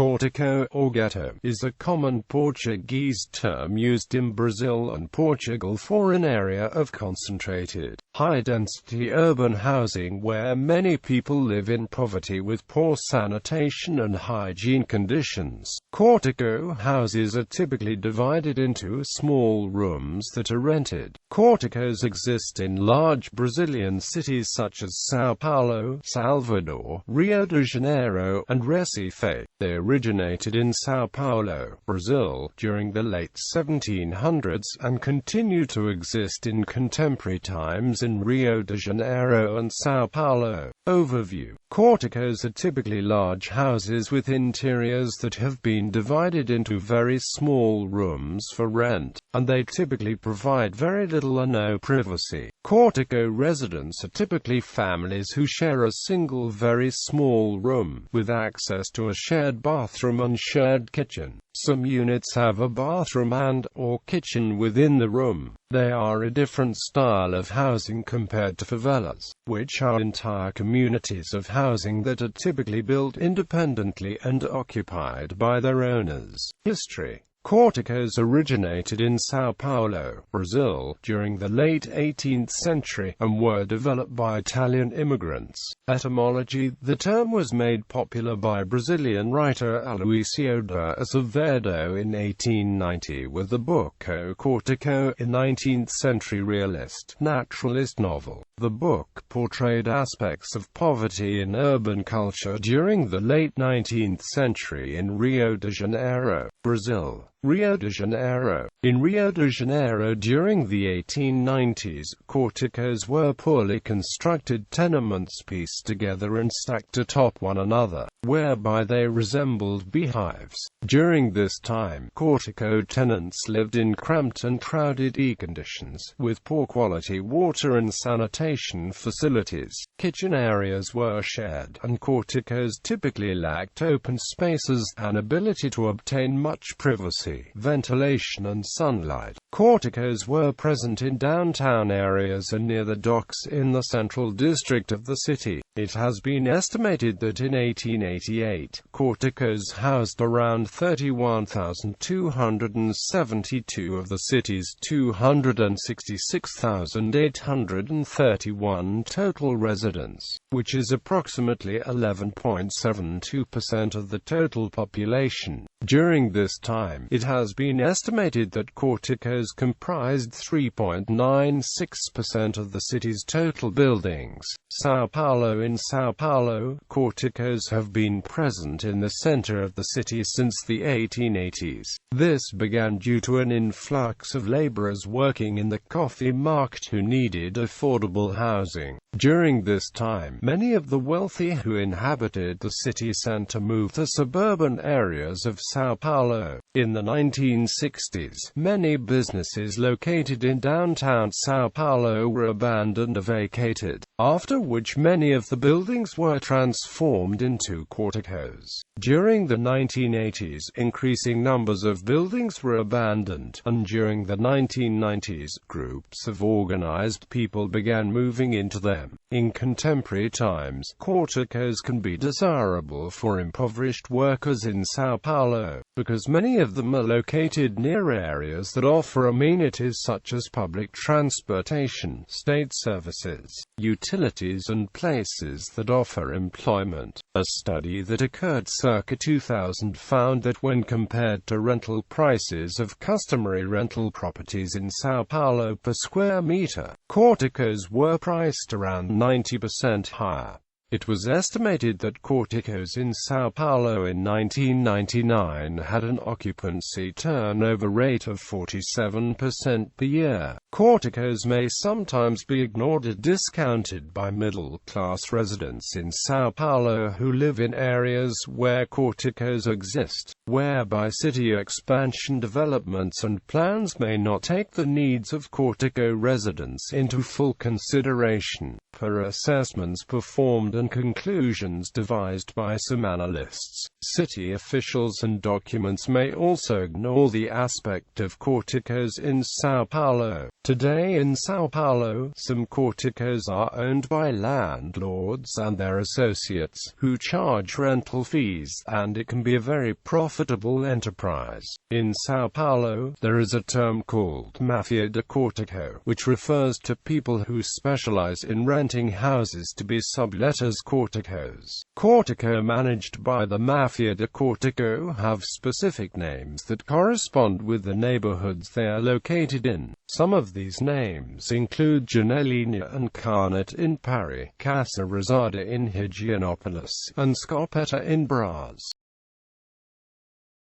Cortico, or ghetto, is a common Portuguese term used in Brazil and Portugal for an area of concentrated, high-density urban housing where many people live in poverty with poor sanitation and hygiene conditions. Cortico houses are typically divided into small rooms that are rented. Corticos exist in large Brazilian cities such as São Paulo, Salvador, Rio de Janeiro, and Recife. They originated in São Paulo, Brazil, during the late 1700s and continue to exist in contemporary times in Rio de Janeiro and São Paulo. Overview. Corticos are typically large houses with interiors that have been divided into very small rooms for rent, and they typically provide very little or no privacy. Cortico residents are typically families who share a single very small room, with access to a shared bathroom and shared kitchen. Some units have a bathroom and/or kitchen within the room. They are a different style of housing compared to favelas, which are entire communities of housing that are typically built independently and occupied by their owners. History. Corticos originated in São Paulo, Brazil, during the late 18th century, and were developed by Italian immigrants. Etymology. The term was made popular by Brazilian writer Aloísio de Azevedo in 1890 with the book O Cortico, a 19th-century realist, naturalist novel. The book portrayed aspects of poverty in urban culture during the late 19th century in Rio de Janeiro, Brazil. Rio de Janeiro. In Rio de Janeiro during the 1890s, corticos were poorly constructed tenements pieced together and stacked atop one another, whereby they resembled beehives. During this time, cortico tenants lived in cramped and crowded conditions, with poor quality water and sanitation facilities. Kitchen areas were shared, and corticos typically lacked open spaces, an ability to obtain much privacy, ventilation and sunlight. Corticos were present in downtown areas and near the docks in the central district of the city. It has been estimated that in 1888, corticos housed around 31,272 of the city's 266,831 total residents, which is approximately 11.72% of the total population. During this time, it has been estimated that corticos comprised 3.96% of the city's total buildings. São Paulo. In São Paulo, corticos have been present in the center of the city since the 1880s. This began due to an influx of laborers working in the coffee market who needed affordable housing. During this time, many of the wealthy who inhabited the city center moved to suburban areas of São Paulo. In the 1960s, many businesses located in downtown São Paulo were abandoned or vacated, after which many of the buildings were transformed into corticos. During the 1980s, increasing numbers of buildings were abandoned, and during the 1990s, groups of organized people began moving into them. In contemporary times, corticos can be desirable for impoverished workers in São Paulo, because many of them are located near areas that offer amenities such as public transportation, state services, utilities and places that offer employment. A study that occurred circa 2000 found that when compared to rental prices of customary rental properties in São Paulo per square meter, corticos were priced around 90% higher. It was estimated that corticos in São Paulo in 1999 had an occupancy turnover rate of 47% per year. Corticos may sometimes be ignored or discounted by middle-class residents in São Paulo who live in areas where corticos exist, whereby city expansion developments and plans may not take the needs of cortico residents into full consideration. Per assessments performed and conclusions devised by some analysts. City officials and documents may also ignore the aspect of corticos in São Paulo. Today in São Paulo, some corticos are owned by landlords and their associates, who charge rental fees, and it can be a very profitable enterprise. In São Paulo, there is a term called mafia-de-Cortiço, which refers to people who specialize in renting houses to be sublet as corticos. Cortico managed by the mafia-de-Cortiço have specific names that correspond with the neighborhoods they are located in. Some of these names include Janelinha and Carnet in Paris, Casa Rosada in Higienópolis, and Scopeta in Brás.